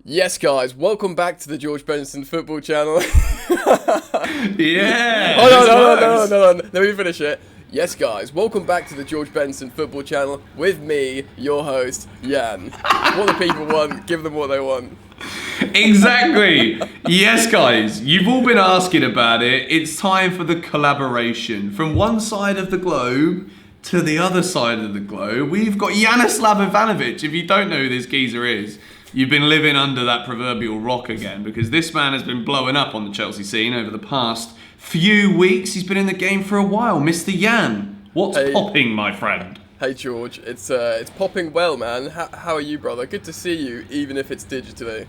Yes, guys, welcome back to the George Benson football channel. Yeah. Oh, no. Let me finish it. Yes, guys, welcome back to the George Benson football channel with me, your host, Yann. What the people want, give them what they want. Exactly. Yes, guys, you've all been asking about it. It's time for the collaboration. From one side of the globe to the other side of the globe, we've got Yanislav Ivanovic. If you don't know who this geezer is, you've been living under that proverbial rock again, because this man has been blowing up on the Chelsea scene over the past few weeks. He's been in the game for a while. Mr. Yann, what's popping, my friend? Hey, George, it's popping well, man. How are you, brother? Good to see you, even if it's digitally.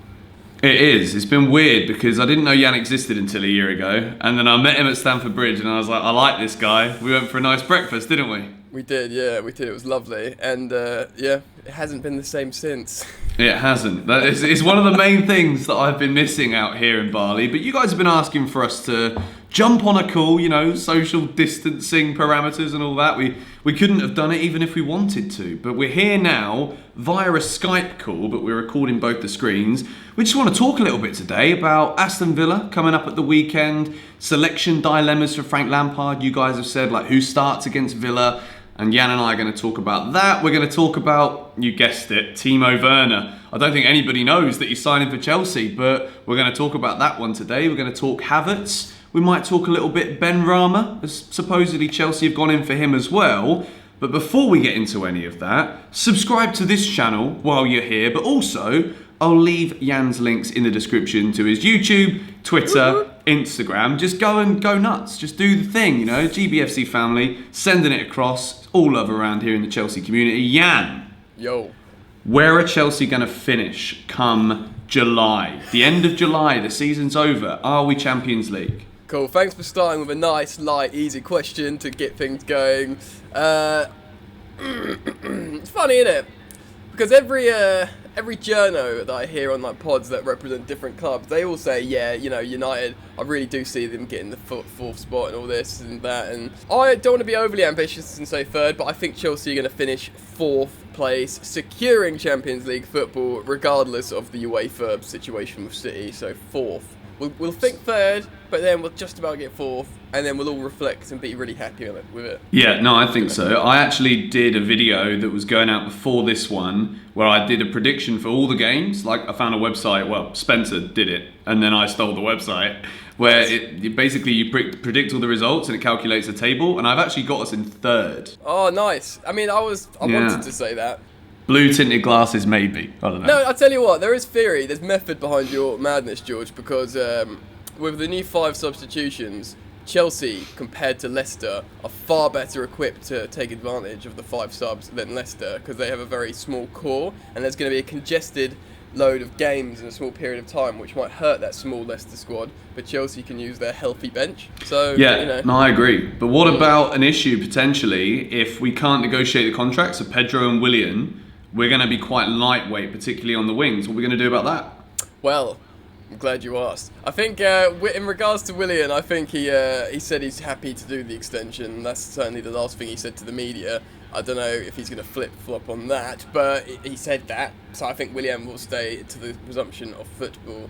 It is. It's been weird because I didn't know Yann existed until a year ago. And then I met him at Stamford Bridge and I was like, I like this guy. We went for a nice breakfast, didn't we? We did, yeah, we did. It was lovely. And, yeah, it hasn't been the same since. It hasn't. It's one of the main things that I've been missing out here in Bali. But you guys have been asking for us to jump on a call, you know, social distancing parameters and all that. We couldn't have done it even if we wanted to. But we're here now via a Skype call, but we're recording both the screens. We just want to talk a little bit today about Aston Villa coming up at the weekend, selection dilemmas for Frank Lampard. You guys have said, like, who starts against Villa? And Yann and I are going to talk about that. We're going to talk about, you guessed it, Timo Werner. I don't think anybody knows that he's signing for Chelsea, but we're going to talk about that one today. We're going to talk Havertz. We might talk a little bit Ben Rama, as supposedly Chelsea have gone in for him as well. But before we get into any of that, subscribe to this channel while you're here. But also, I'll leave Yann's links in the description to his YouTube, Twitter, Instagram. Just go nuts. Just do the thing, you know. GBFC family, sending it across. All love around here in the Chelsea community. Yann. Yo. Where are Chelsea going to finish come July? The end of July, the season's over. Are we Champions League? Cool. Thanks for starting with a nice, light, easy question to get things going. It's funny, isn't it? Because every journo that I hear on like pods that represent different clubs, they all say, yeah, you know, United, I really do see them getting the fourth spot and all this and that. And I don't want to be overly ambitious and say third, but I think Chelsea are going to finish fourth place, securing Champions League football, regardless of the UEFA situation with City. So fourth. We'll think third, but then we'll just about get fourth, and then we'll all reflect and be really happy with it. Yeah, no, I think so. I actually did a video that was going out before this one, where I did a prediction for all the games. Like, I found a website, well, Spencer did it, and then I stole the website, where you predict all the results, and it calculates a table, and I've actually got us in third. Oh, nice. I mean, I wanted to say that. Blue tinted glasses, maybe. I don't know. No, I'll tell you what, there is theory, there's method behind your madness, George, because with the new 5 substitutions, Chelsea, compared to Leicester, are far better equipped to take advantage of the 5 subs than Leicester, because they have a very small core, and there's going to be a congested load of games in a small period of time, which might hurt that small Leicester squad, but Chelsea can use their healthy bench. So, yeah, you know. No, I agree. But what about an issue, potentially, if we can't negotiate the contracts of Pedro and Willian? We're going to be quite lightweight, particularly on the wings. What are we going to do about that? Well, I'm glad you asked. I think in regards to Willian, I think he said he's happy to do the extension. That's certainly the last thing he said to the media. I don't know if he's going to flip-flop on that, but he said that. So I think Willian will stay to the resumption of football.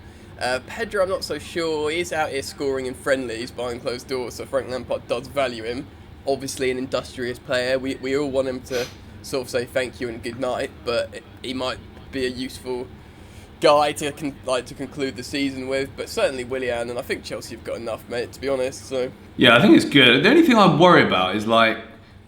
Pedro, I'm not so sure. He's out here scoring in friendlies behind closed doors, so Frank Lampard does value him. Obviously an industrious player. We all want him to sort of say thank you and good night, but he might be a useful guy to conclude the season with. But certainly Willian, and I think Chelsea have got enough, mate, to be honest. So yeah, I think it's good. The only thing I worry about is, like,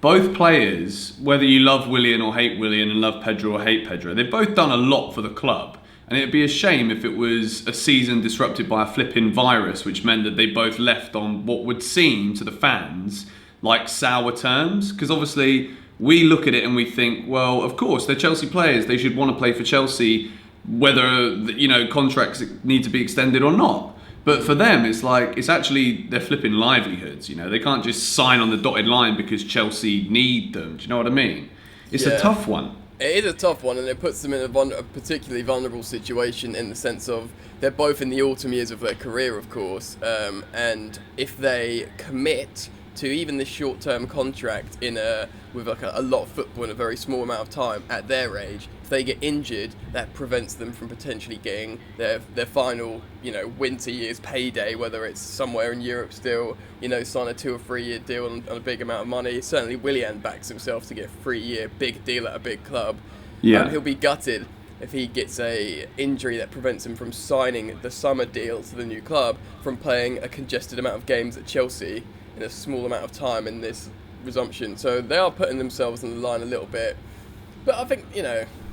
both players, whether you love Willian or hate Willian and love Pedro or hate Pedro, they've both done a lot for the club. And it'd be a shame if it was a season disrupted by a flipping virus, which meant that they both left on what would seem to the fans like sour terms. Because obviously we look at it and we think, well, of course, they're Chelsea players. They should want to play for Chelsea, whether, you know, contracts need to be extended or not. But for them, it's like, it's actually their flipping livelihoods, you know. They can't just sign on the dotted line because Chelsea need them. Do you know what I mean? It's a tough one. It is a tough one, and it puts them in a particularly vulnerable situation in the sense of they're both in the autumn years of their career, of course, and if they commit to even this short-term contract with like a lot of football in a very small amount of time at their age. If they get injured, that prevents them from potentially getting their final, winter year's payday, whether it's somewhere in Europe still, sign a 2 or 3 year deal on a big amount of money. Certainly Willian backs himself to get a 3-year big deal at a big club. Yeah. He'll be gutted if he gets a injury that prevents him from signing the summer deal to the new club, from playing a congested amount of games at Chelsea in a small amount of time in this resumption. So they are putting themselves on the line a little bit. But I think,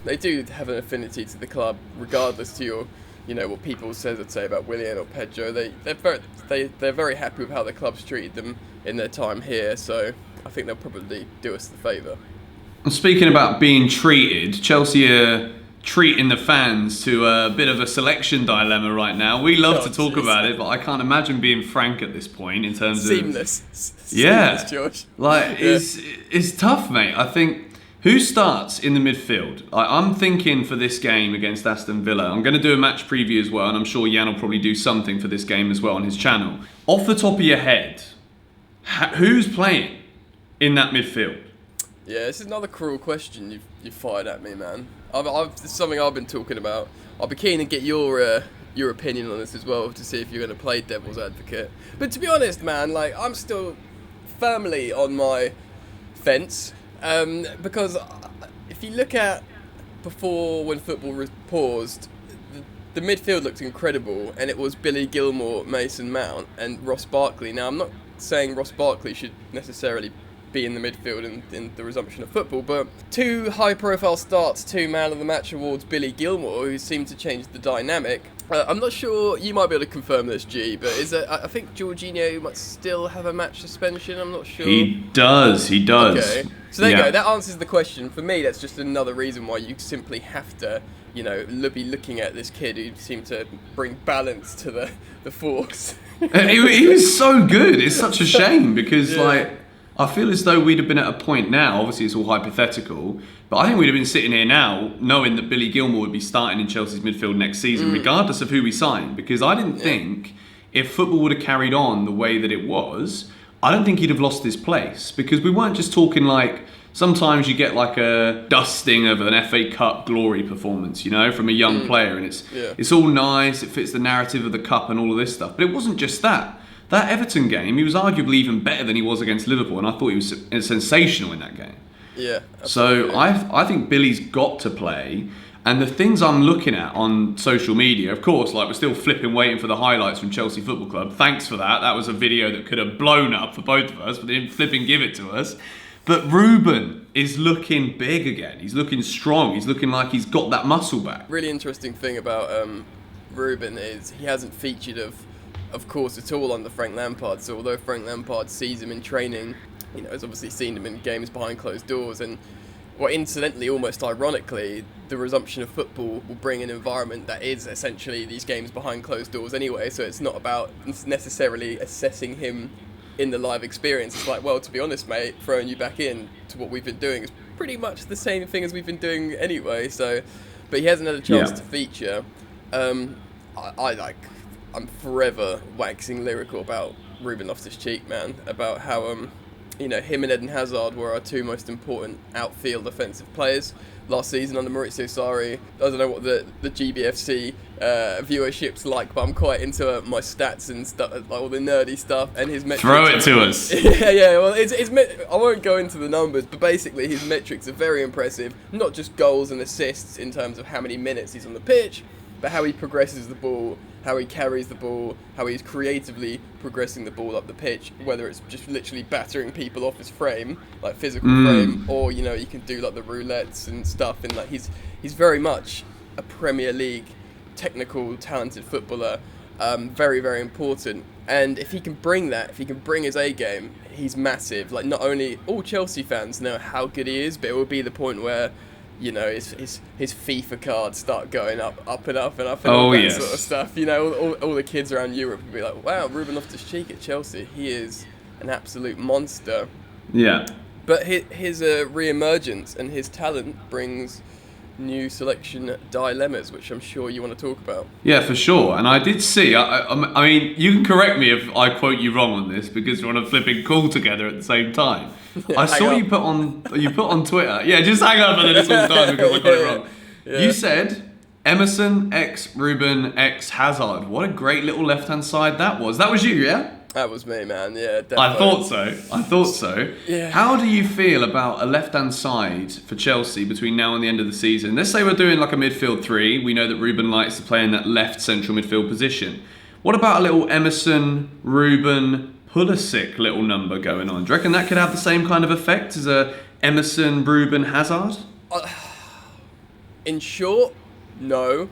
they do have an affinity to the club, regardless to your, what people say about Willian or Pedro. They're very happy with how the club's treated them in their time here. So I think they'll probably do us the favour. Speaking about being treated, Chelsea are treating the fans to a bit of a selection dilemma right now. We love to talk about it, but I can't imagine being frank at this point in terms Seamless. Yeah. Seamless, George. It's tough, mate. I think who starts in the midfield? I'm thinking for this game against Aston Villa. I'm going to do a match preview as well, and I'm sure Yann will probably do something for this game as well on his channel. Off the top of your head, who's playing in that midfield? Yeah, this is another cruel question you've fired at me, man. This is something I've been talking about. I'll be keen to get your opinion on this as well, to see if you're going to play devil's advocate. But to be honest, man, I'm still firmly on my fence, because if you look at before, when football was paused, the midfield looked incredible, and it was Billy Gilmour, Mason Mount, and Ross Barkley. Now, I'm not saying Ross Barkley should necessarily be in the midfield in the resumption of football, but 2 high-profile starts, 2 Man of the Match awards, Billy Gilmour, who seemed to change the dynamic. I'm not sure, you might be able to confirm this, G, but I think Jorginho might still have a match suspension, I'm not sure. He does. Okay, so there you go, that answers the question. For me, that's just another reason why you simply have to, be looking at this kid who seemed to bring balance to the force. He was so good, it's such a shame, because, I feel as though we'd have been at a point now, obviously it's all hypothetical, but I think we'd have been sitting here now knowing that Billy Gilmour would be starting in Chelsea's midfield next season, regardless of who we signed, because I didn't think if football would have carried on the way that it was, I don't think he'd have lost his place, because we weren't just talking sometimes you get a dusting of an FA Cup glory performance, from a young player, and it's all nice, it fits the narrative of the cup and all of this stuff, but it wasn't just that. That Everton game, he was arguably even better than he was against Liverpool, and I thought he was sensational in that game. Yeah. Absolutely. So I think Billy's got to play, and the things I'm looking at on social media, of course, we're still flipping waiting for the highlights from Chelsea Football Club. Thanks for that. That was a video that could have blown up for both of us, but they didn't flip and give it to us. But Ruben is looking big again. He's looking strong. He's looking like he's got that muscle back. Really interesting thing about Ruben is he hasn't featured of course at all under Frank Lampard. So although Frank Lampard sees him in training, has obviously seen him in games behind closed doors, and incidentally, almost ironically, the resumption of football will bring an environment that is essentially these games behind closed doors anyway, so it's not about necessarily assessing him in the live experience. It's to be honest, mate, throwing you back in to what we've been doing is pretty much the same thing as we've been doing anyway, but he hasn't had a chance to feature. I'm forever waxing lyrical about Ruben Loftus-Cheek, man, about how him and Eden Hazard were our 2 most important outfield offensive players last season under Maurizio Sarri. I don't know what the GBFC viewership's like, but I'm quite into my stats and stuff, all the nerdy stuff, and his metrics. Throw it to us. Yeah. Well, I won't go into the numbers, but basically his metrics are very impressive. Not just goals and assists in terms of how many minutes he's on the pitch, but how he progresses the ball, how he carries the ball, how he's creatively progressing the ball up the pitch, whether it's just literally battering people off his frame, physical frame, or you can do the roulettes and stuff, and he's very much a Premier League technical, talented footballer, very, very important. And if he can bring that, if he can bring his A game, he's massive. Not only all Chelsea fans know how good he is, but it will be the point where his FIFA cards start going up and up and up and all that sort of stuff. All the kids around Europe will be like, wow, Ruben Loftus-Cheek at Chelsea, he is an absolute monster. Yeah. But his re-emergence and his talent brings new selection dilemmas, which I'm sure you want to talk about. Yeah, for sure. And I did see, I mean, you can correct me if I quote you wrong on this because we're on a flipping call together at the same time. I saw you put on Twitter. Yeah, just hang up and then this one's done because I got it wrong. Yeah. You said Emerson x Ruben x Hazard. What a great little left-hand side that was. That was you, yeah? That was me, man. Yeah, definitely. I thought so. Yeah. How do you feel about a left-hand side for Chelsea between now and the end of the season? Let's say we're doing like a midfield three. We know that Ruben likes to play in that left central midfield position. What about a little Emerson, Ruben, Pulisic little number going on? Do you reckon that could have the same kind of effect as a Emerson, Ruben, Hazard? In short, no.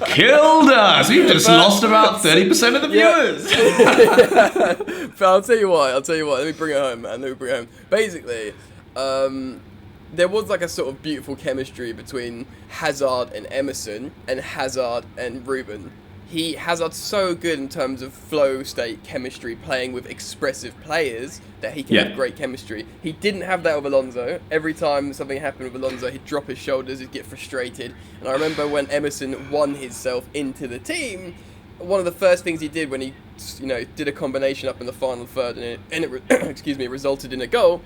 Killed us! We've just lost about 30% of the viewers. Yeah. But I'll tell you what. Let me bring it home, man. Basically, there was like a sort of beautiful chemistry between Hazard and Emerson and Hazard and Ruben. Hazard's so good in terms of flow state chemistry, playing with expressive players, that he can have great chemistry. He didn't have that with Alonso. Every time something happened with Alonso, he'd drop his shoulders, he'd get frustrated. And I remember when Emerson won himself into the team, one of the first things he did when he, did a combination up in the final third and it resulted in a goal,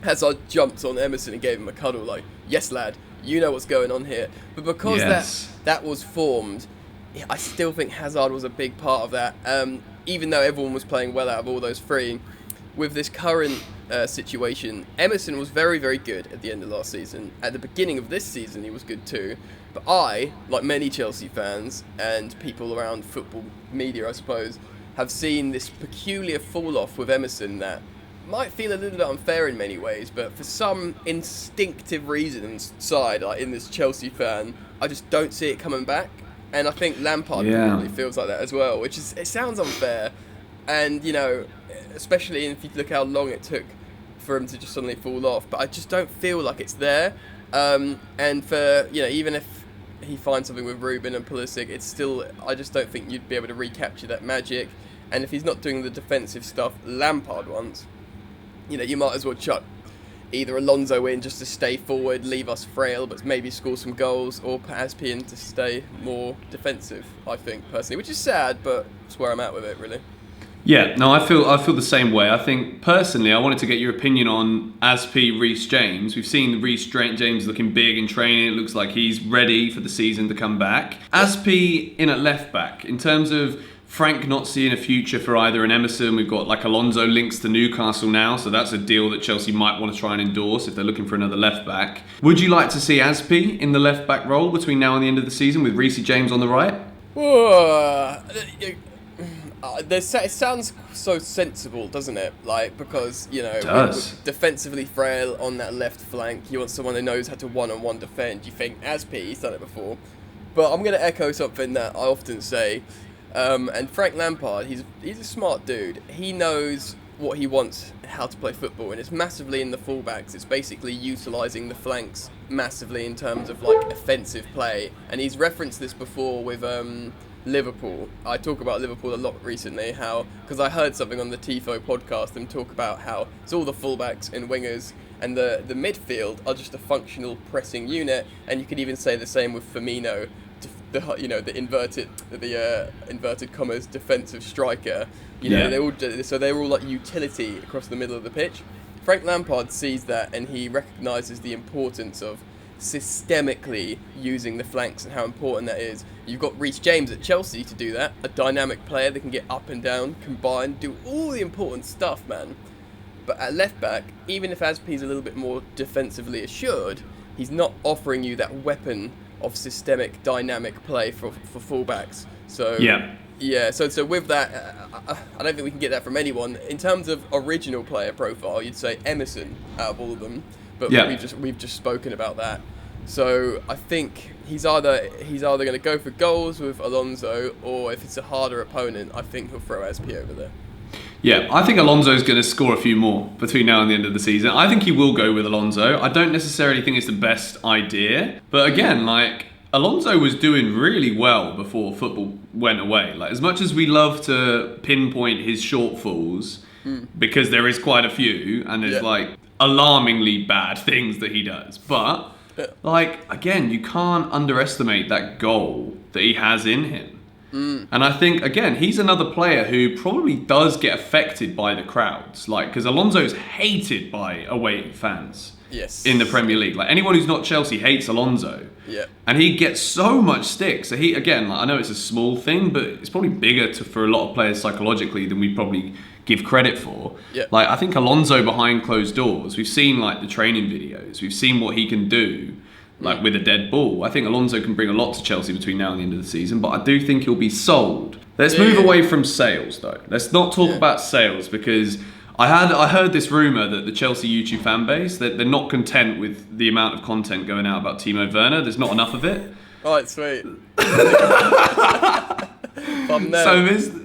Hazard jumped on Emerson and gave him a cuddle like, yes lad, you know what's going on here. But because that was formed, I still think Hazard was a big part of that, even though everyone was playing well out of all those three. With this current situation, Emerson was very, very good at the end of last season. At the beginning of this season, he was good too. But I, like many Chelsea fans and people around football media, I suppose, have seen this peculiar fall-off with Emerson that might feel a little bit unfair in many ways, but for some instinctive reason inside, like in this Chelsea fan, I just don't see it coming back. And I think Lampard probably feels like that as well, it sounds unfair. And, especially if you look how long it took for him to just suddenly fall off. But I just don't feel like it's there. And for, even if he finds something with Ruben and Pulisic, it's still, I just don't think you'd be able to recapture that magic. And if he's not doing the defensive stuff Lampard wants, you might as well chuck either Alonso in just to stay forward, leave us frail, but maybe score some goals, or Aspi in to stay more defensive, I think, personally. Which is sad, but that's where I'm at with it, really. Yeah, no, I feel the same way. I think, personally, I wanted to get your opinion on Aspi, Reece James. We've seen Reece James looking big in training. It looks like he's ready for the season to come back. Aspi in at left-back, in terms of Frank not seeing a future for either an Emerson. We've got like Alonso links to Newcastle now, so that's a deal that Chelsea might want to try and endorse if they're looking for another left back. Would you like to see Aspi in the left back role between now and the end of the season with Reece James on the right? It sounds so sensible, doesn't it? Like, because, we're defensively frail on that left flank. You want someone who knows how to one-on-one defend. You think Aspi, he's done it before. But I'm going to echo something that I often say. And Frank Lampard, he's a smart dude. He knows what he wants, how to play football, and it's massively in the fullbacks. It's basically utilising the flanks massively in terms of like offensive play. And he's referenced this before with Liverpool. I talk about Liverpool a lot recently, because I heard something on the Tifo podcast them talk about how it's all the fullbacks and wingers, and the midfield are just a functional pressing unit. And you could even say the same with Firmino, the inverted commas defensive striker. They're all like utility across the middle of the pitch. Frank Lampard sees that, and he recognises the importance of systemically using the flanks and how important that is. You've got Reece James at Chelsea to do that, a dynamic player that can get up and down, combine, do all the important stuff, man. But at left back, even if Aspi's a little bit more defensively assured, he's not offering you that weapon of systemic, dynamic play for fullbacks. So so with that, I don't think we can get that from anyone. In terms of original player profile, you'd say Emerson out of all of them, but we've just spoken about that. So I think he's either going to go for goals with Alonso, or if it's a harder opponent, I think he'll throw Aspi over there. Yeah, I think Alonso's going to score a few more between now and the end of the season. I think he will go with Alonso. I don't necessarily think it's the best idea. But again, Alonso was doing really well before football went away. As much as we love to pinpoint his shortfalls, because there is quite a few, and there's alarmingly bad things that he does. But like, again, you can't underestimate that goal that he has in him. And I think, again, he's another player who probably does get affected by the crowds. Like, because Alonso's hated by away fans in the Premier League. Like, anyone who's not Chelsea hates Alonso. Yeah. And he gets so much stick. So he, again, like, I know it's a small thing, but it's probably bigger for a lot of players psychologically than we probably give credit for. Yeah. Like, I think Alonso behind closed doors, we've seen, like, the training videos. We've seen what he can do. Like with a dead ball. I think Alonso can bring a lot to Chelsea between now and the end of the season, but I do think he'll be sold. Let's move away from sales though. Let's not talk about sales, because I heard this rumour that the Chelsea YouTube fan base, that they're not content with the amount of content going out about Timo Werner. There's not enough of it. Right, sweet. So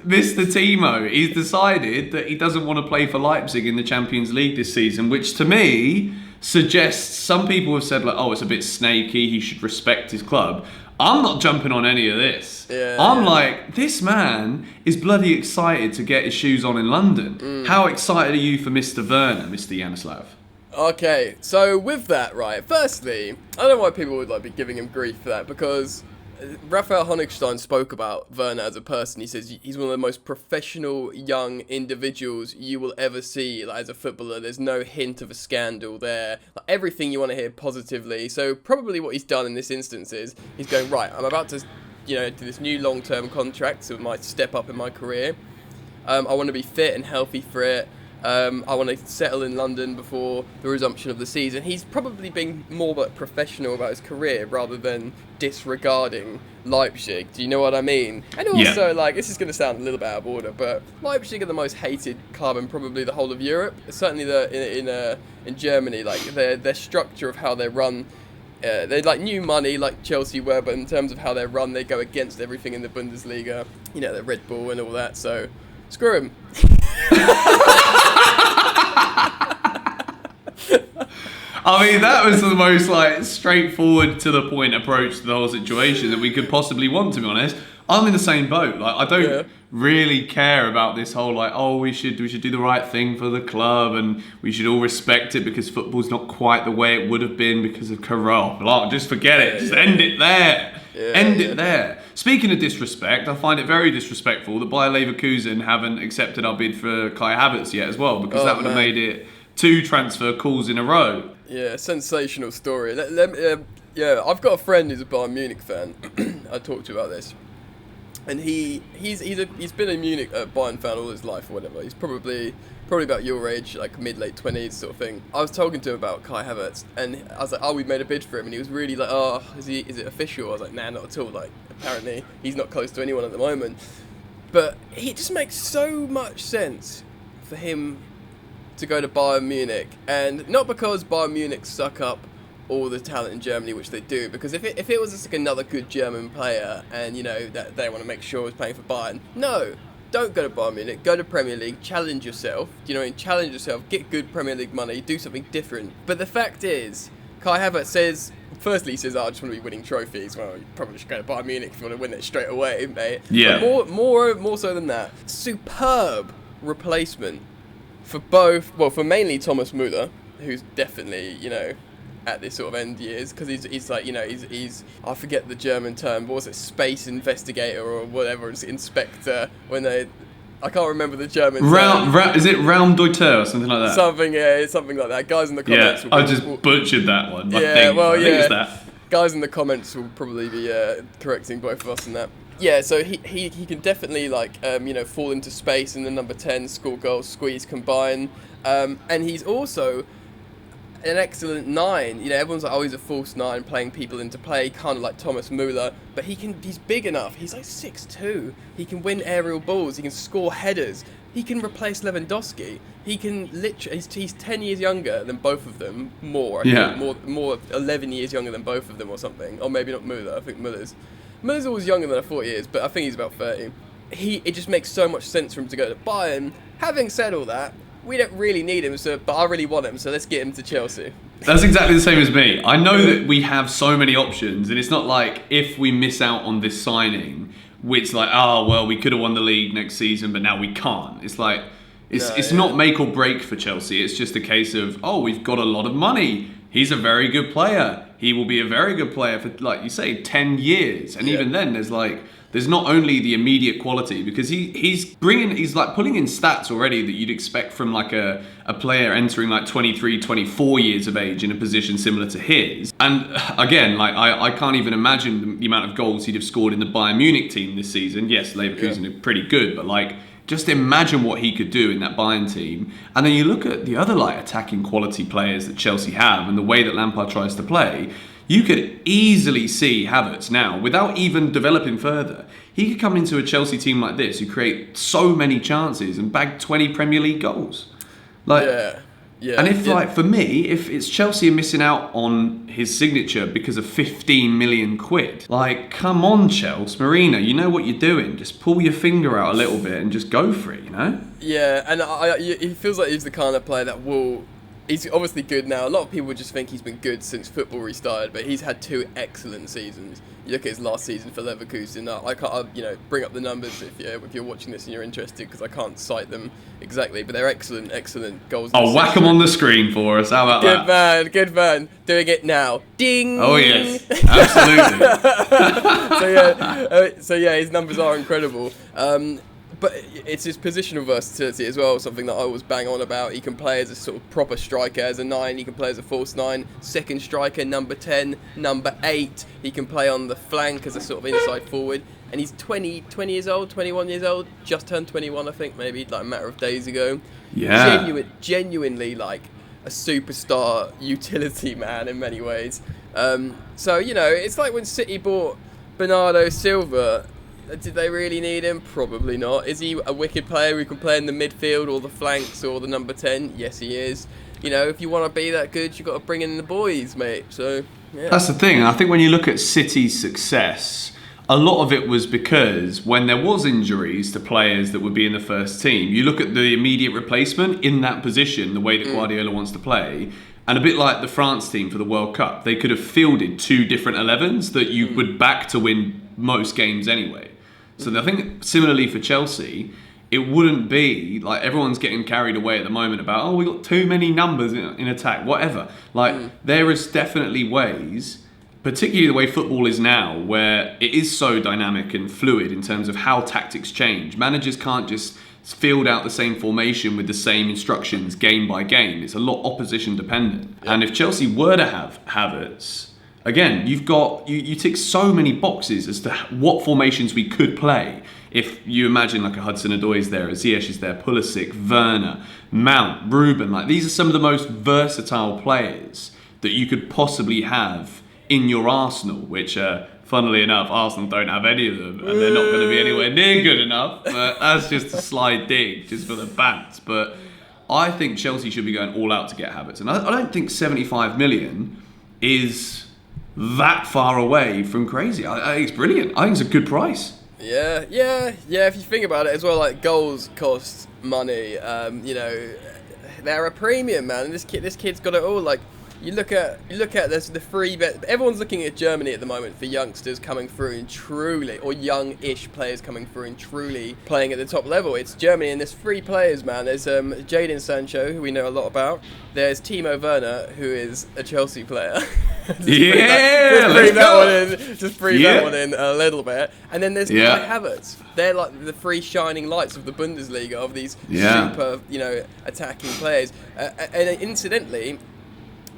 Mr. Timo, he's decided that he doesn't want to play for Leipzig in the Champions League this season, which to me suggests, some people have said, like, oh, it's a bit snaky, he should respect his club. I'm not jumping on any of this. I'm like, this man is bloody excited to get his shoes on in London. How excited are you for Mr. Werner, Mr. Yanislav? Okay, so with that, right, firstly, I don't know why people would like be giving him grief for that, because Raphael Honigstein spoke about Werner as a person. He says he's one of the most professional young individuals you will ever see, like, as a footballer. There's no hint of a scandal there. Like, everything you want to hear positively. So probably what he's done in this instance is he's going, right, I'm about to, do this new long-term contract, so my step up in my career. I want to be fit and healthy for it. I want to settle in London before the resumption of the season. He's probably being more like professional about his career rather than disregarding Leipzig. Do you know what I mean? And also, like, this is going to sound a little bit out of order, but Leipzig are the most hated club in probably the whole of Europe. Certainly in Germany, like their structure of how they run. They're like new money, like Chelsea were, but in terms of how they run, they go against everything in the Bundesliga. The Red Bull and all that. So screw him. I mean, that was the most like straightforward to the point approach to the whole situation that we could possibly want, to be honest. I'm in the same boat. Like, I don't really care about this whole like, oh, we should do the right thing for the club and we should all respect it because football's not quite the way it would have been because of Corral. Like, just forget it. Just end it there. End it there. Speaking of disrespect, I find it very disrespectful that Bayer Leverkusen haven't accepted our bid for Kai Havertz yet as well, because that would have made it 2 transfer calls in a row. Yeah, sensational story. I've got a friend who's a Bayern Munich fan. I talked to you about this, and he's been a Munich Bayern fan all his life or whatever. He's probably about your age, like mid-late 20s sort of thing. I was talking to him about Kai Havertz, and I was like, oh, we made a bid for him, and he was really like, oh, is it official? I was like, nah, not at all. Like, apparently he's not close to anyone at the moment, but it just makes so much sense for him to go to Bayern Munich, and not because Bayern Munich suck up all the talent in Germany, which they do, because if it was just like another good German player and that they want to make sure he's playing for Bayern, no, don't go to Bayern Munich, go to Premier League, challenge yourself, challenge yourself, get good Premier League money, do something different. But the fact is, Kai Havertz says, firstly he says, I just want to be winning trophies. Well, you probably should go to Bayern Munich if you want to win it straight away, mate. Yeah. But more so than that, superb replacement for for mainly Thomas Müller, who's definitely, at this sort of end years, because he's like, he's I forget the German term, but was it space investigator or whatever, it's inspector, I can't remember the German term. Is it Raumdeuter or something like that? Something like that. Guys in the comments I just butchered that one. I think it's that. Guys in the comments will probably be correcting both of us in that. Yeah, so he can definitely fall into space in the number 10, score goals, squeeze, combine, and he's also an excellent 9. Everyone's like, oh, he's a false 9 playing people into play, kind of like Thomas Müller, but he's big enough. He's like 6'2". He can win aerial balls. He can score headers. He can replace Lewandowski. He can literally. He's 10 years younger than both of them. More 11 years younger than both of them or something. Or maybe not Müller. I think Müller's always younger than I thought he is, but I think he's about 30. It just makes so much sense for him to go to Bayern. Having said all that, we don't really need him, but I really want him, so let's get him to Chelsea. That's exactly the same as me. I know that we have so many options, and it's not like if we miss out on this signing, it's like, oh, well, we could have won the league next season, but now we can't. It's like, it's not make or break for Chelsea. It's just a case of, oh, we've got a lot of money. He's a very good player. he will be a very good player for, like you say, 10 years. And even then, there's not only the immediate quality, because he's like pulling in stats already that you'd expect from like a player entering like 23, 24 years of age in a position similar to his. And again, like I can't even imagine the amount of goals he'd have scored in the Bayern Munich team this season. Yes, Leverkusen are pretty good, but like, just imagine what he could do in that Bayern team. And then you look at the other like attacking quality players that Chelsea have and the way that Lampard tries to play. You could easily see Havertz now, without even developing further. He could come into a Chelsea team like this who create so many chances and bag 20 Premier League goals. Like, yeah. And if like for me, if it's Chelsea missing out on his signature because of 15 million quid, like come on, Chelsea, Marina, you know what you're doing. Just pull your finger out a little bit and just go for it, you know? Yeah, and he feels like he's the kind of player that will. He's obviously good now. A lot of people just think he's been good since football restarted, but he's had 2 excellent seasons. You look at his last season for Leverkusen. I can't, bring up the numbers if you're watching this and you're interested, because I can't cite them exactly, but they're excellent goals. I'll whack them on the screen for us. How about that? Good man. Doing it now. Ding. Oh yes, absolutely. So his numbers are incredible. But it's his positional versatility as well, something that I always bang on about. He can play as a sort of proper striker, as a 9. He can play as a false 9, second striker, number 10, number 8. He can play on the flank as a sort of inside forward. And he's 20 years old, 21 years old, just turned 21, I think, maybe, like a matter of days ago. Yeah. Genuinely, like, a superstar utility man in many ways. So, it's like when City bought Bernardo Silva. Did they really need him? Probably not. Is he a wicked player who can play in the midfield or the flanks or the number 10? Yes, he is. If you want to be that good, you've got to bring in the boys, mate. So, yeah. That's the thing. I think when you look at City's success, a lot of it was because when there was injuries to players that would be in the first team, you look at the immediate replacement in that position, the way that Guardiola wants to play, and a bit like the France team for the World Cup, they could have fielded 2 different 11s that you would back to win most games anyway. So I think similarly for Chelsea, it wouldn't be like everyone's getting carried away at the moment about, we got too many numbers in attack, whatever. There is definitely ways, particularly the way football is now, where it is so dynamic and fluid in terms of how tactics change. Managers can't just field out the same formation with the same instructions game by game. It's a lot opposition dependent. Yeah. And if Chelsea were to have Havertz, again, you've got you tick so many boxes as to what formations we could play. If you imagine like a Hudson-Odoi's there, a Ziyech is there, Pulisic, Werner, Mount, Ruben, like these are some of the most versatile players that you could possibly have in your Arsenal, which funnily enough, Arsenal don't have any of them, and they're not going to be anywhere near good enough. But that's just a sly dig, just for the bants. But I think Chelsea should be going all out to get Havertz, and I don't think 75 million is that far away from crazy. I think it's brilliant. I think it's a good price. Yeah. If you think about it as well, like goals cost money. They're a premium, man. And this kid's got it all. Like you look at there's the free bet. Everyone's looking at Germany at the moment for youngsters coming through and truly, or young-ish players coming through and truly playing at the top level. It's Germany, and there's 3 players, man. There's Jadon Sancho, who we know a lot about. There's Timo Werner, who is a Chelsea player. Just breathe that one in a little bit. And then there's Kai Havertz. They're like the 3 shining lights of the Bundesliga, of these super, attacking players. And incidentally,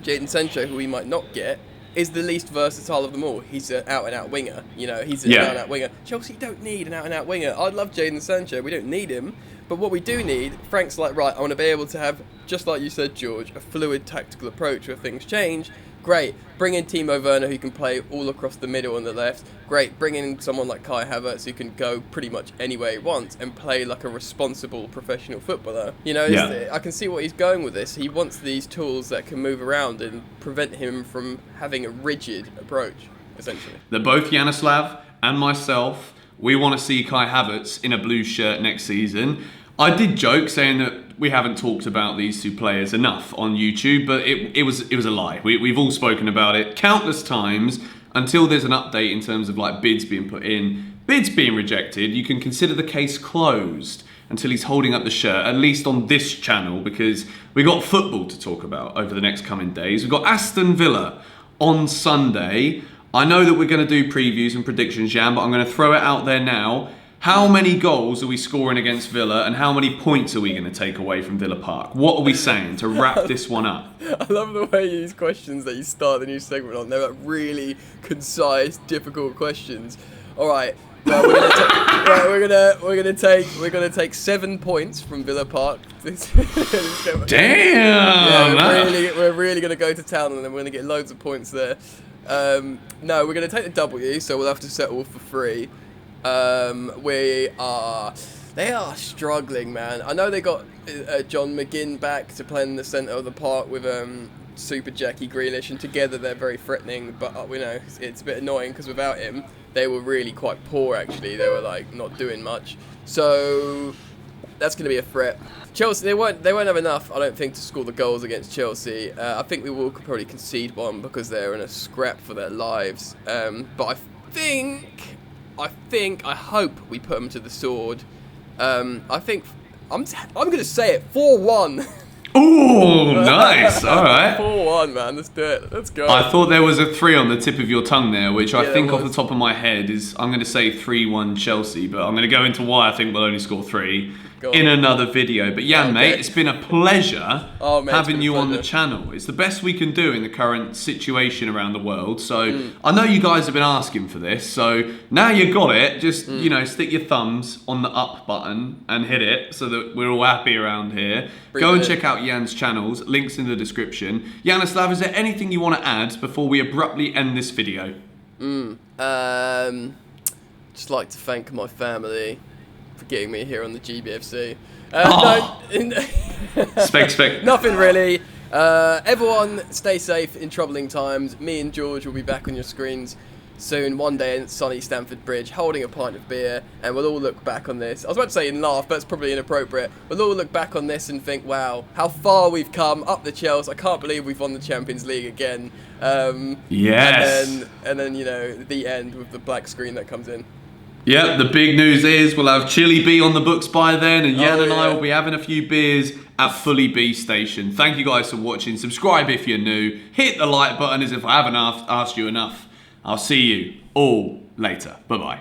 Jadon Sancho, who we might not get, is the least versatile of them all. He's an out-and-out winger. He's an out-and-out winger. Chelsea don't need an out-and-out winger. I love Jadon Sancho. We don't need him. But what we do need, Frank's like, right, I want to be able to have, just like you said, George, a fluid tactical approach where things change. Great. Bring in Timo Werner, who can play all across the middle and the left. Great. Bring in someone like Kai Havertz, who can go pretty much anywhere he wants and play like a responsible professional footballer. I can see what he's going with this. He wants these tools that can move around and prevent him from having a rigid approach, essentially. They're both Yanislav and myself. We want to see Kai Havertz in a blue shirt next season. I did joke saying that we haven't talked about these 2 players enough on YouTube, but it was a lie. We've all spoken about it countless times until there's an update in terms of like bids being put in, bids being rejected. You can consider the case closed until he's holding up the shirt, at least on this channel, because we got football to talk about over the next coming days. We've got Aston Villa on Sunday. I know that we're going to do previews and predictions, Yann, but I'm going to throw it out there now. How many goals are we scoring against Villa, and how many points are we going to take away from Villa Park? What are we saying to wrap this one up? I love the way you use questions that you start the new segment on. They're like really concise, difficult questions. All right, well, we're gonna take 7 points from Villa Park. Damn! Yeah, we're really gonna go to town, and then we're gonna get loads of points there. No, we're gonna take the W, so we'll have to settle for 3. They are struggling, man. I know they got John McGinn back to play in the centre of the park with Super Jackie Grealish, and together they're very threatening, but we know it's a bit annoying because without him they were really quite poor actually. They were like not doing much, so that's going to be a threat. Chelsea, they won't have enough, I don't think, to score the goals against Chelsea. I think we will probably concede one because they're in a scrap for their lives, but I hope we put them to the sword. I think I'm going to say it 4-1. Ooh, nice. All right. 4-1, man. Let's do it. Let's go. I thought there was a 3 on the tip of your tongue there, which I think there off the top of my head is, I'm going to say 3-1 Chelsea, but I'm going to go into why I think we'll only score 3 in another video. But Yann, mate, it's been a pleasure having you on the channel. It's the best we can do in the current situation around the world. So I know you guys have been asking for this. So now you got it. Just, you know, stick your thumbs on the up button and hit it so that we're all happy around here. Go and check out Yann's channels. Links in the description. Yannislav, is there anything you want to add before we abruptly end this video? Just like to thank my family for getting me here on the GBFC. Spec. Nothing really. Everyone stay safe in troubling times. Me and George will be back on your screens soon, one day in sunny Stamford Bridge, holding a pint of beer, and we'll all look back on this. I was about to say and laugh, but it's probably inappropriate. We'll all look back on this and think, wow, how far we've come, up the Chelsea. I can't believe we've won the Champions League again. Yes. And then, you know, the end with the black screen that comes in. Yeah, the big news is we'll have Chili B on the books by then, and Yann and I will be having a few beers at Fully B Station. Thank you guys for watching. Subscribe if you're new. Hit the like button as if I haven't asked you enough. I'll see you all later. Bye-bye.